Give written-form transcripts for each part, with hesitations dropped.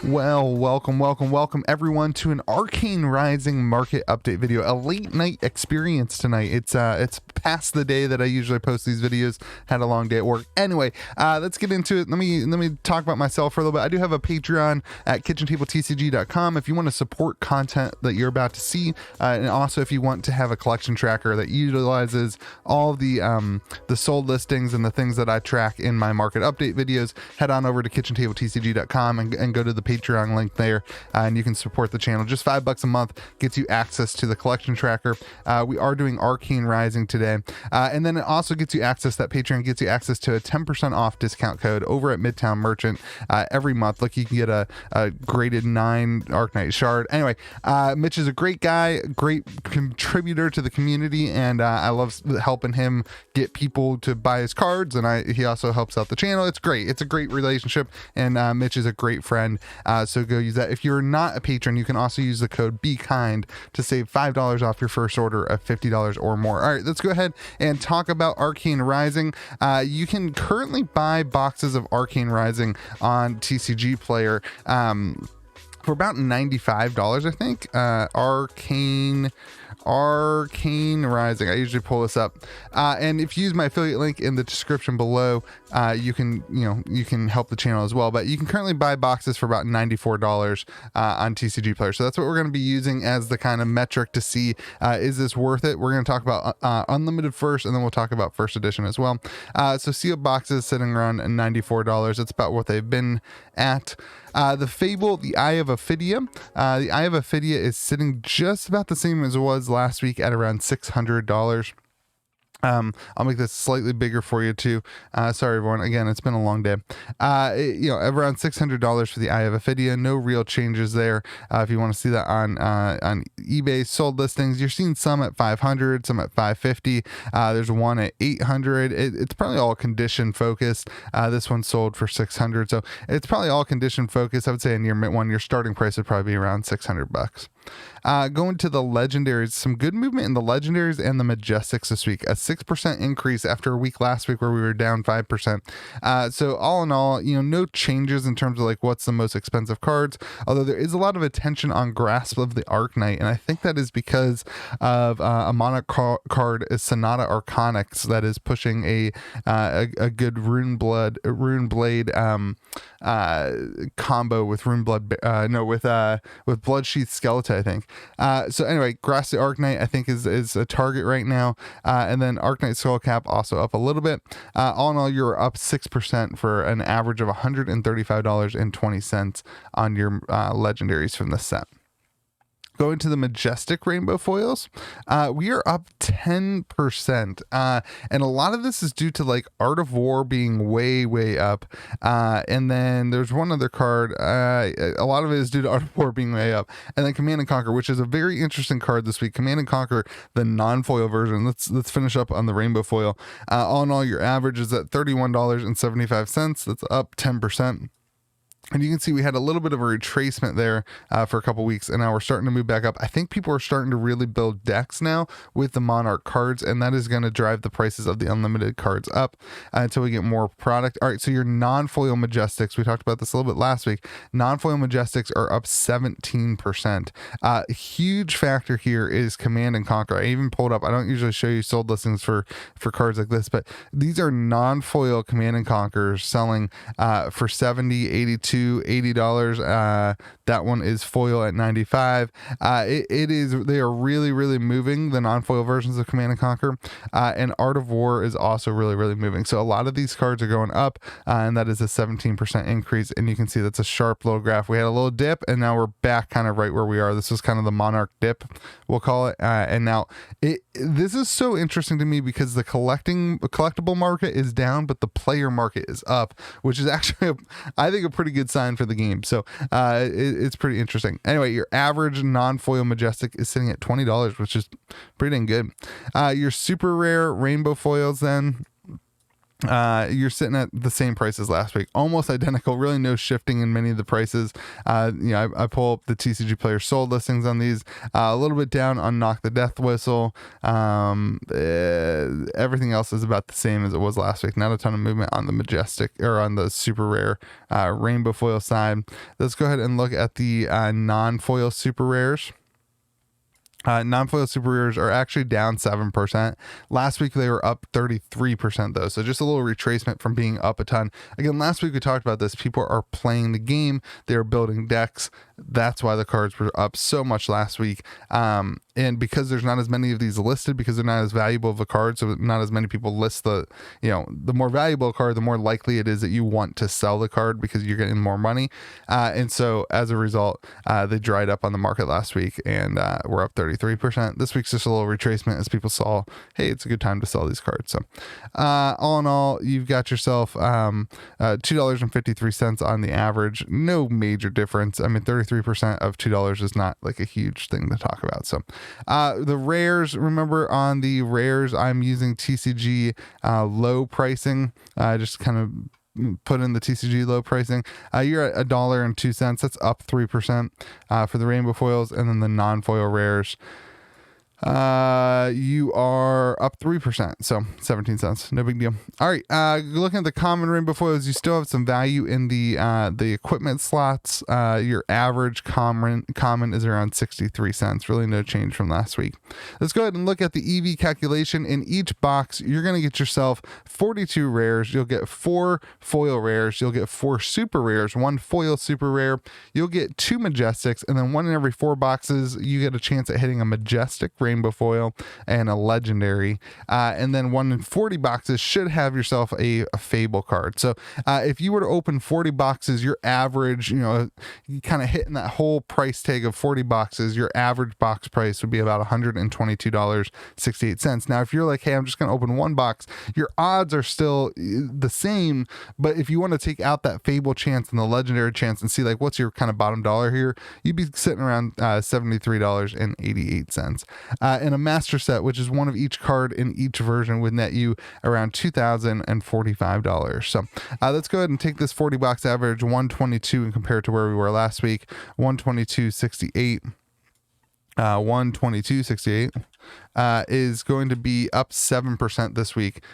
Well, welcome everyone to an Arcane Rising market update video, a late night experience tonight. It's past the day that I usually post these videos. Had a long day at work. Anyway, let's get into it. Let me talk about myself for a little bit. I do have a Patreon at KitchenTableTCG.com if you want to support content that you're about to see, and also if you want to have a collection tracker that utilizes all the sold listings and the things that I track in my market update videos. Head on over to KitchenTableTCG.com and go to the Patreon link there, and you can support the channel. Just $5 a month gets you access to the collection tracker. We are doing Arcane Rising today, and then it also gets you access, that Patreon gets you access to a 10% off discount code over at Midtown Merchant every month. Look, you can get a graded 9 Arknight shard. Anyway, Mitch is a great guy, great contributor to the community, and I love helping him get people to buy his cards, and he also helps out the channel. It's great. It's a great relationship, and Mitch is a great friend. So go use that. If you're not a patron, you can also use the code BeKind to save $5 off your first order of $50 or more. All right, let's go ahead and talk about Arcane Rising. You can currently buy boxes of Arcane Rising on TCG Player for about $95, I think. Arcane Rising. I usually pull this up, and if you use my affiliate link in the description below, you can help the channel as well. But you can currently buy boxes for about $94 on TCG Player. So that's what we're going to be using as the kind of metric to see is this worth it. We're going to talk about unlimited first, and then we'll talk about first edition as well. So sealed boxes sitting around $94. That's about what they've been at. The Fable, the Eye of Ophidia. The Eye of Ophidia is sitting just about the same as it was last week at around $600. I'll make this slightly bigger for you too. Sorry everyone, again, it's been a long day. Around $600 for the Eye of Ophidia. No real changes there. If you want to see that on eBay sold listings, you're seeing some at 500, some at 550. There's one at 800. It's probably all condition focused. This one sold for 600, so it's probably all condition focused. I would say in year one, your starting price would probably be around $600. Going to the legendaries, some good movement in the legendaries and the majestics this week. A 6% increase after a week last week where we were down 5%. So all in all, no changes in terms of like what's the most expensive cards, although there is a lot of attention on Grasp of the Arknight, and I think that is because of a mono card is Sonata Arcanix that is pushing a good Rune Blade combo with with Bloodsheath Skeleton, I think. So anyway, Grasp the Arknight I think is a target right now, and then Arknight Skullcap also up a little bit. All in all, you're up 6% for an average of $135.20 on your legendaries from the set. Going to the majestic rainbow foils, we are up 10%, and a lot of this is due to like Art of War being way up, and then there's one other card, a lot of it is due to Art of War being way up, and then Command and Conquer, which is a very interesting card this week. Command and Conquer, the non-foil version. Let's finish up on the rainbow foil. All in all, your average is at $31.75. That's up 10%. And you can see we had a little bit of a retracement there for a couple weeks, and now we're starting to move back up. I think people are starting to really build decks now with the Monarch cards, and that is going to drive the prices of the unlimited cards up until we get more product. All right, so your non-foil majestics, we talked about this a little bit last week. Non-foil majestics are up 17%. A huge factor here is Command and Conquer. I even pulled up, I don't usually show you sold listings for cards like this, but these are non-foil Command and Conquers selling for $70, $82, $80. That one is foil at $95. They are really moving the non-foil versions of Command and Conquer, and Art of War is also really moving. So a lot of these cards are going up, and that is a 17% increase, and you can see that's a sharp little graph. We had a little dip, and now we're back kind of right where we are. This was kind of the Monarch dip, we'll call it, and now this is so interesting to me because the collectible market is down, but the player market is up, which is actually I think a pretty good sign for the game. So it's pretty interesting. Anyway, your average non-foil majestic is sitting at $20, which is pretty dang good. Your super rare rainbow foils then, you're sitting at the same price as last week, almost identical, really no shifting in many of the prices. I pull up the TCG player sold listings on these, a little bit down on Knock the Death Whistle. Everything else is about the same as it was last week. Not a ton of movement on the Majestic or on the super rare rainbow foil side. Let's go ahead and look at the non-foil super rares. Non-foil super rares are actually down 7%. Last week they were up 33% though, so just a little retracement from being up a ton. Again, last week we talked about this. People are playing the game, they're building decks. That's why the cards were up so much last week. And because there's not as many of these listed, because they're not as valuable of a card, so not as many people list the more valuable card, the more likely it is that you want to sell the card because you're getting more money. And so as a result, they dried up on the market last week, and we're up 33%. This week's just a little retracement as people saw, hey, it's a good time to sell these cards. So all in all, you've got yourself $2.53 on the average. No major difference. I mean, 33% of $2 is not like a huge thing to talk about. So the rares, remember on the rares, I'm using TCG low pricing, just kind of put in the TCG low pricing. You're at $1.02. That's up 3% for the rainbow foils, and then the non-foil rares, you are up 3%, so 17 cents, no big deal. All right, looking at the common rainbow foils, you still have some value in the equipment slots. Your average common is around 63 cents, really no change from last week. Let's go ahead and look at the EV calculation. In each box, you're going to get yourself 42 rares. You'll get 4 foil rares. You'll get 4 super rares, 1 foil super rare. You'll get 2 majestics, and then 1 in every 4 boxes, you get a chance at hitting a majestic rainbow foil and a legendary, and then 1 in 40 boxes should have yourself a Fable card. So if you were to open 40 boxes, your average, you kind of hitting that whole price tag of 40 boxes, your average box price would be about $122.68. Now if you're like, hey, I'm just going to open 1 box, your odds are still the same, but if you want to take out that Fable chance and the legendary chance and see like what's your kind of bottom dollar here, you'd be sitting around $73.88. In a master set, which is 1 of each card in each version, would net you around $2,045. So let's go ahead and take this 40 box average 122 and compare it to where we were last week, 122.68. 122.68 is going to be up 7% this week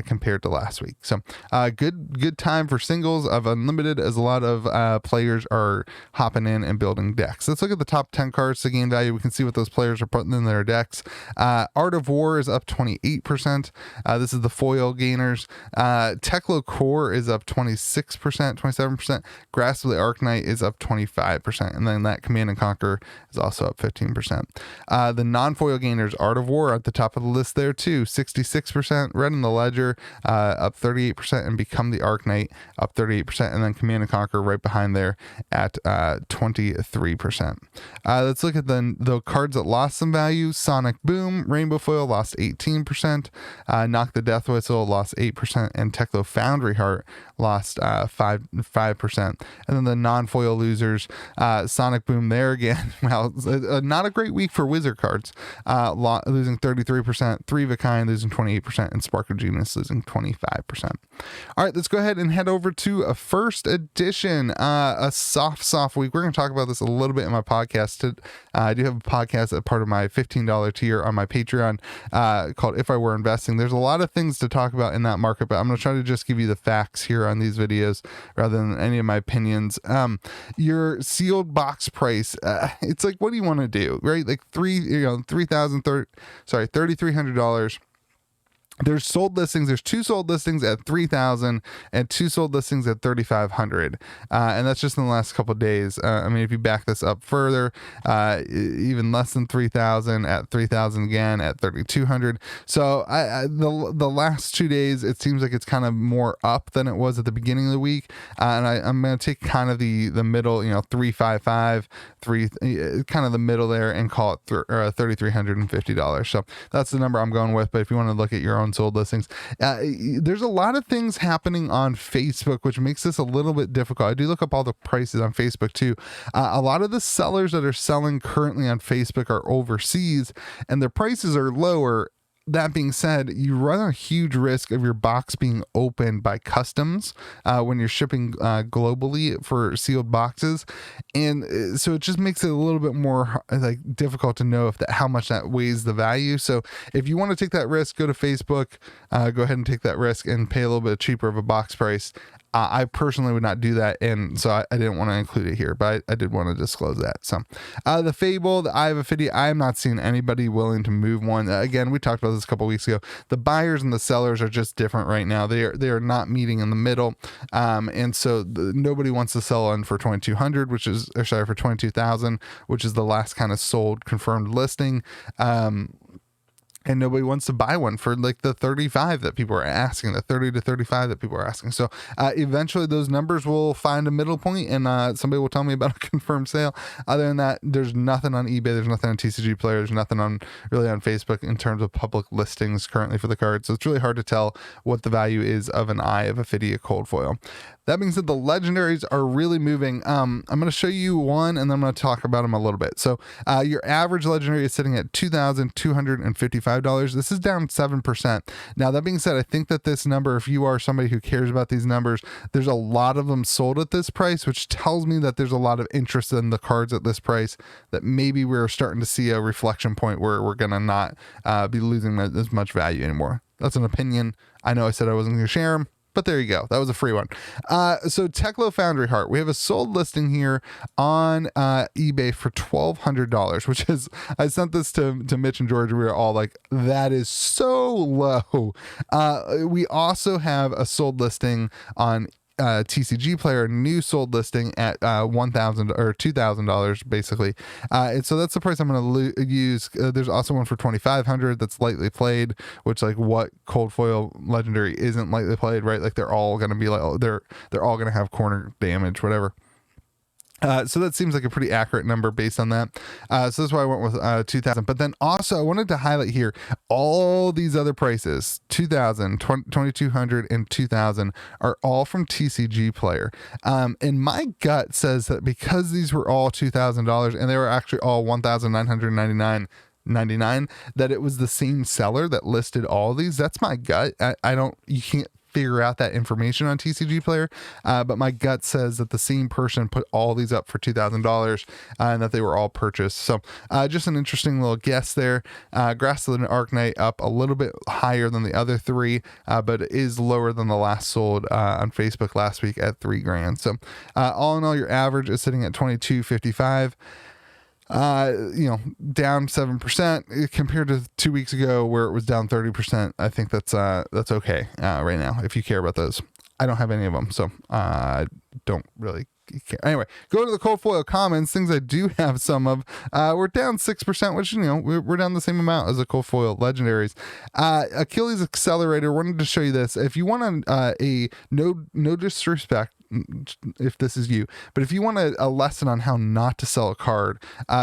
compared to last week. So good time for singles of Unlimited, as a lot of players are hopping in and building decks. Let's look at the top 10 cards to gain value. We can see what those players are putting in their decks. Art of War is up 28%. This is the foil gainers. Teklo Core is up 26%, 27%. Grasp of the Arcanite is up 25%. And then that Command and Conquer is also up 15%. The non-foil gainers, Art of War at the top of the list there too, 66%. Red in the Ledger up 38%, and Become the Arcanite up 38%, and then Command and Conquer right behind there at 23%. Let's look at the cards that lost some value. Sonic Boom, Rainbow Foil lost 18%. Knock the Death Whistle lost 8%, and Teklo Foundry Heart lost 5%. And then the non-foil losers, Sonic Boom there again. Well, not a great week for wizard cards, losing 33%, 3 of a Kind losing 28%, and Spark of Genius losing 25%. All right, let's go ahead and head over to a first edition, a soft week. We're going to talk about this a little bit in my podcast. I do have a podcast as part of my $15 tier on my Patreon called If I Were Investing. There's a lot of things to talk about in that market, but I'm going to try to just give you the facts here on these videos rather than any of my opinions. Your sealed box price, it's like, what do you want to do, right? Like $3,300. There's sold listings. There's 2 sold listings at $3,000 and 2 sold listings at $3,500, and that's just in the last couple of days. I mean, if you back this up further, even less than $3,000 at $3,000 again at $3,200. So the last 2 days, it seems like it's kind of more up than it was at the beginning of the week, and I'm going to take kind of the middle, $355, kind of the middle there, and call it $3,350. So that's the number I'm going with. But if you want to look at your own sold listings, there's a lot of things happening on Facebook, which makes this a little bit difficult. I do look up all the prices on Facebook too. A lot of the sellers that are selling currently on Facebook are overseas, and their prices are lower. that being said, you run a huge risk of your box being opened by customs when you're shipping globally for sealed boxes, and so it just makes it a little bit more like difficult to know how much that weighs the value. So if you want to take that risk, go to Facebook, go ahead and take that risk and pay a little bit cheaper of a box price. I personally would not do that, and so I didn't want to include it here, but I did want to disclose that. So the Fable, the Eye of Ophidia, I am not seeing anybody willing to move one. Again, we talked about this a couple weeks ago. The buyers and the sellers are just different right now. They are not meeting in the middle, and so nobody wants to sell one for 2,200, for 22,000, which is the last kind of sold confirmed listing. And nobody wants to buy one for like the 35 that people are asking, the 30 to 35 that people are asking. So eventually those numbers will find a middle point, and somebody will tell me about a confirmed sale. Other than that, there's nothing on eBay. There's nothing on TCG Player. There's nothing really on Facebook in terms of public listings currently for the card. So it's really hard to tell what the value is of an Eye of Ophidia cold foil. That being said, the legendaries are really moving. I'm going to show you one, and then I'm going to talk about them a little bit. So your average legendary is sitting at $2,255. This is down 7%. Now, that being said, I think that this number, if you are somebody who cares about these numbers, there's a lot of them sold at this price, which tells me that there's a lot of interest in the cards at this price, that maybe we're starting to see a reflection point where we're going to not be losing as much value anymore. That's an opinion. I know I said I wasn't going to share them, but there you go. That was a free one. So Teklo Foundry Heart, we have a sold listing here on eBay for $1,200, which is, I sent this to Mitch and George. We were all like, that is so low. We also have a sold listing on TCG Player, new sold listing at $1,000 or $2,000 basically, and so that's the price I'm going to use. There's also one for $2,500 that's lightly played, which, like, what cold foil legendary isn't lightly played, right? Like, they're all going to be like, they're all going to have corner damage, whatever. So that seems like a pretty accurate number based on that. So that's why I went with 2,000. But then also I wanted to highlight here all these other prices, 2,000, 2,200, and 2,000 are all from TCG Player. And my gut says that because these were all $2,000 and they were actually all $1,999.99, that it was the same seller that listed all these. That's my gut. You can't figure out that information on TCG Player, but my gut says that the same person put all these up for $2,000 and that they were all purchased. So just an interesting little guess there. Grassland Arcanite up a little bit higher than the other three, but it is lower than the last sold on Facebook last week at $3,000. So all in all, your average is sitting at $2,255. Down 7% compared to 2 weeks ago where it was down 30%. I think that's okay right now if you care about those. I don't have any of them, so I don't really care. Anyway, go to the cold foil commons, things I do have some of. We're down 6%, which, we're down the same amount as the cold foil legendaries. Achilles Accelerator, wanted to show you this. If you want a no disrespect, if this is you, but if you want a lesson on how not to sell a card,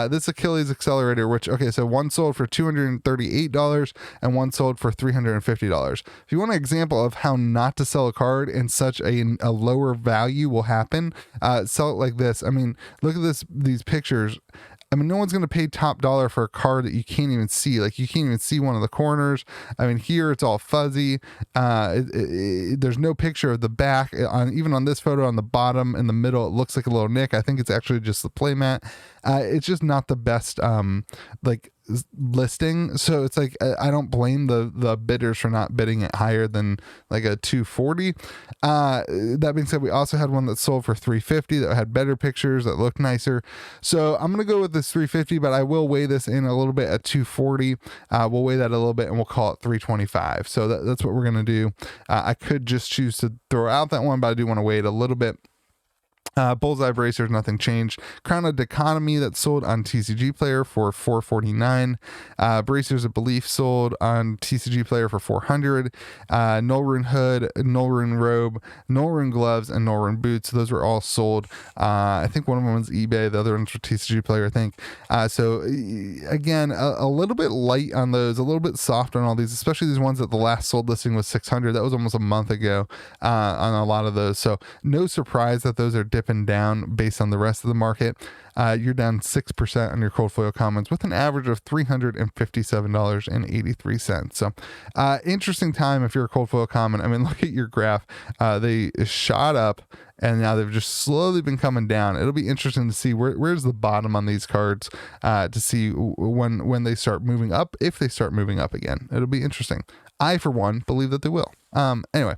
this Achilles Accelerator, so one sold for $238 and one sold for $350. If you want an example of how not to sell a card and such a lower value will happen, sell it like this. I mean, look at these pictures. I mean, no one's going to pay top dollar for a card that you can't even see. Like, you can't even see one of the corners. I mean, here it's all fuzzy. There's no picture of the back. Even on this photo on the bottom in the middle, it looks like a little nick. I think it's actually just the playmat. It's just not the best listing. So it's like, I don't blame the bidders for not bidding it higher than like a 240. That being said, we also had one that sold for $350 that had better pictures, that looked nicer. So I'm going to go with this $350, but I will weigh this in a little bit at $240. We'll weigh that a little bit and we'll call it $325. So that's what we're going to do. I could just choose to throw out that one, but I do want to weigh it a little bit. Bullseye Bracers, nothing changed. Crown of Dichotomy that sold on TCG Player for $449. Bracers of Belief sold on TCG Player for $400. Null Rune Hood, Null Rune Robe, Null Rune Gloves, and Null Rune Boots. Those were all sold. I think one of them was eBay. The other one's for TCG Player, I think. So again, a little bit light on those, a little bit soft on all these, especially these ones that the last sold listing was $600. That was almost a month ago on a lot of those. So no surprise that those are different dipping down based on the rest of the market. You're down 6% on your cold foil commons with an average of $357.83. So interesting time if you're a cold foil common. I mean, look at your graph. They shot up and now they've just slowly been coming down. It'll be interesting to see where's the bottom on these cards, to see when they start moving up, if they start moving up again. It'll be interesting. I, for one, believe that they will. Anyway,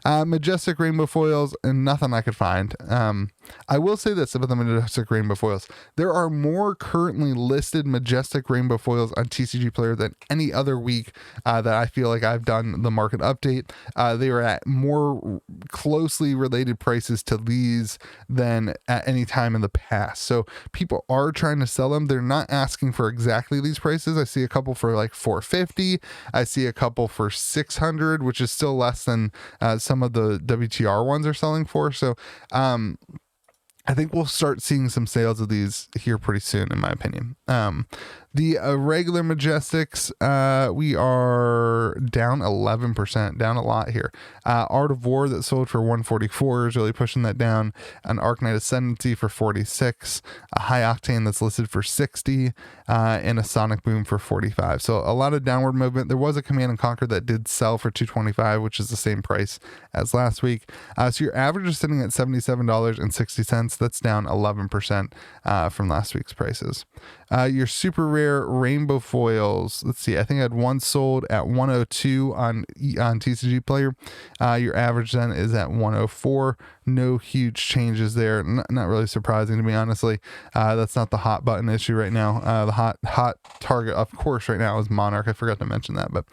Majestic Rainbow Foils, and nothing I could find. I will say this about the Majestic Rainbow Foils. There are more currently listed Majestic Rainbow Foils on TCG Player than any other week that I feel like I've done the market update. They are at more closely related prices to these than at any time in the past. So people are trying to sell them. They're not asking for exactly these prices. I see a couple for like $450. I see a couple for $600, which is still less than some of the WTR ones are selling for. So I think we'll start seeing some sales of these here pretty soon, in my opinion. The regular Majestics, we are down 11%, down a lot here. Art of War that sold for $144 is really pushing that down. An Arcane Ascendancy for $46, a High Octane that's listed for $60, and a Sonic Boom for $45. So a lot of downward movement. There was a Command and Conquer that did sell for $225, which is the same price as last week. So your average is sitting at $77.60. That's down 11% from last week's prices. Your super rare rainbow foils, let's see, I think I had one sold at 102 on TCG Player. Your average then is at 104. No huge changes there. Not really surprising to me, honestly. That's not the hot button issue right now. The hot target, of course, right now is Monarch. I forgot to mention that. But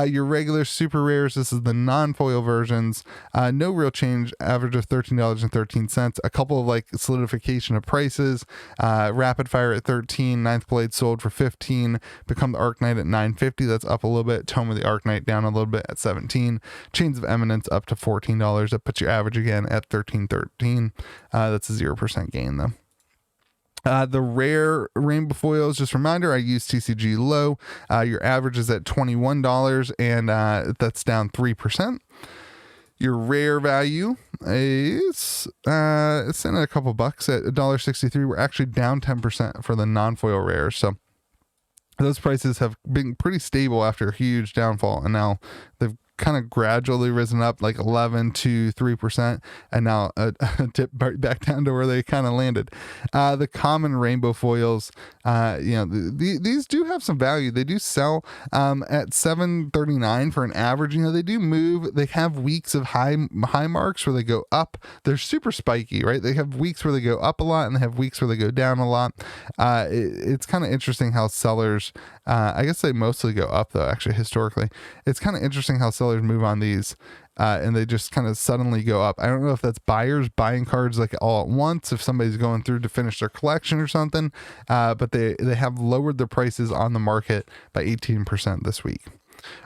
your regular super rares, this is the non-foil versions. No real change. Average of $13.13. A couple of like solidification of prices. Rapid Fire at 13. Ninth Blade sold for 15. Become the Arknight at 950. That's up a little bit. Tome of the Arknight down a little bit at 17. Chains of Eminence up to $14. That puts your average again at 13.13. That's a 0% gain though. The rare rainbow foils, just a reminder, I use TCG low. Your average is at $21 and that's down 3%. Your rare value is it's in at a couple bucks at $1.63. We're actually down 10% for the non-foil rares. So those prices have been pretty stable after a huge downfall, and now they've kind of gradually risen up like 11 to 3%, and now a dip back down to where they kind of landed. The common rainbow foils, these do have some value. They do sell at $7.39 for an average. They do move. They have weeks of high marks where they go up. They're super spiky, right? They have weeks where they go up a lot, and they have weeks where they go down a lot. It's kind of interesting how sellers, I guess they mostly go up though, actually, historically. It's kind of interesting how sellers move on these and they just kind of suddenly go up. I don't know if that's buyers buying cards like all at once, if somebody's going through to finish their collection or something, but they have lowered their prices on the market by 18% this week.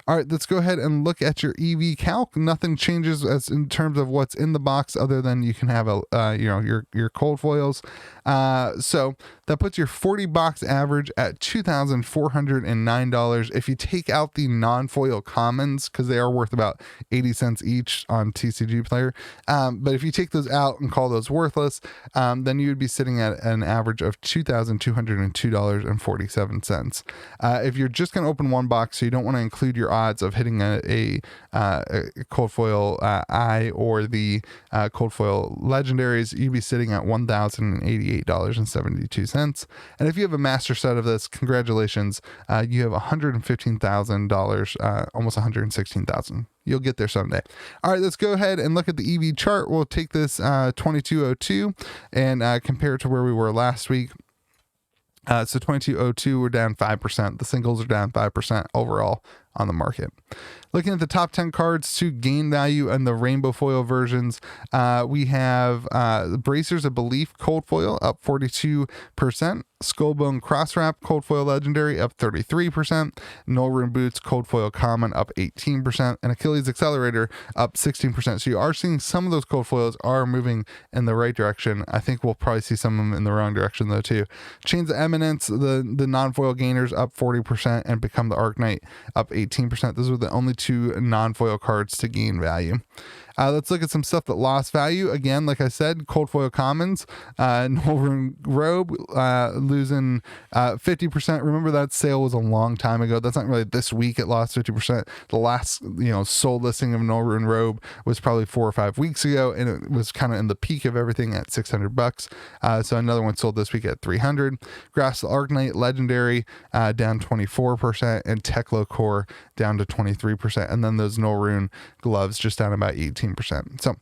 All right, let's go ahead and look at your EV calc. Nothing changes as in terms of what's in the box, other than you can have your cold foils. So that puts your 40 box average at $2,409. If you take out the non-foil commons, because they are worth about 80 cents each on TCG Player, but if you take those out and call those worthless, then you would be sitting at an average of $2,202.47. If you're just going to open one box, so you don't want to include your odds of hitting a cold foil eye or the cold foil legendaries, you'd be sitting at $1,088.72. And if you have a master set of this, congratulations, you have $115,000, almost $116,000. You'll get there someday. All right, let's go ahead and look at the EV chart. We'll take this 2202 and compare it to where we were last week. So 2202, we're down 5%. The singles are down 5% overall on the market. Looking at the top 10 cards to gain value and the rainbow foil versions, we have Bracers of Belief Cold Foil up 42%, Skullbone Crosswrap Cold Foil Legendary up 33%, Null Rune Boots Cold Foil Common up 18%, and Achilles Accelerator up 16%. So you are seeing some of those cold foils are moving in the right direction. I think we'll probably see some of them in the wrong direction though too. Chains of Eminence, the non-foil gainers up 40%, and Become the Arknight up 18%. Those were the only two non-foil cards to gain value. Let's look at some stuff that lost value. Again, like I said, cold foil commons, Null Rune Robe, losing 50%. Remember that sale was a long time ago. That's not really this week. It lost 50%. The last, sold listing of Null Rune Robe was probably 4 or 5 weeks ago, and it was kind of in the peak of everything at $600. So another one sold this week at 300. Grass the Arcanite Legendary down 24%, and Teklo Core down to 23%, and then those Null Rune gloves just down about 18%. So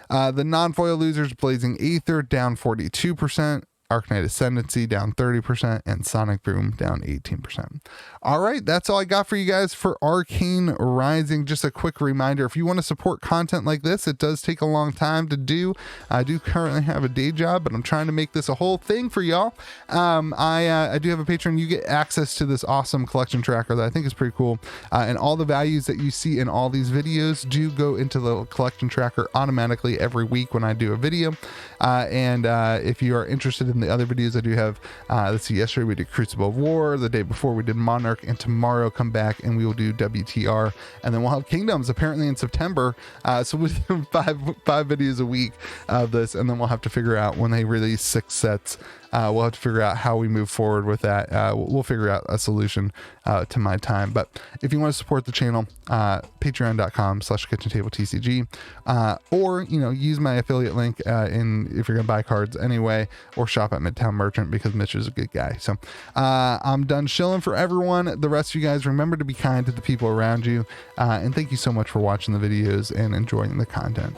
the non-foil losers, Blazing Aether down 42%, Arcanite Ascendancy down 30%, and Sonic Boom down 18%. All right, that's all I got for you guys for Arcane Rising. Just a quick reminder, if you want to support content like this, it does take a long time to do. I do currently have a day job, but I'm trying to make this a whole thing for y'all. I do have a Patreon. You get access to this awesome collection tracker that I think is pretty cool. And all the values that you see in all these videos do go into the collection tracker automatically every week when I do a video. And if you are interested in the other videos, I do have, let's see, yesterday we did Crucible of War, the day before we did Monarch, and tomorrow come back and we will do WTR, and then we'll have Kingdoms apparently in September. So we'll do five videos a week of this, and then we'll have to figure out when they release 6 sets. We'll have to figure out how we move forward with that. We'll figure out a solution to my time. But if you want to support the channel, patreon.com/KitchenTableTCG, or use my affiliate link if you're gonna buy cards anyway, or shop at Midtown Merchant because Mitch is a good guy. So I'm done shilling for everyone. The rest of you guys, remember to be kind to the people around you, and thank you so much for watching the videos and enjoying the content.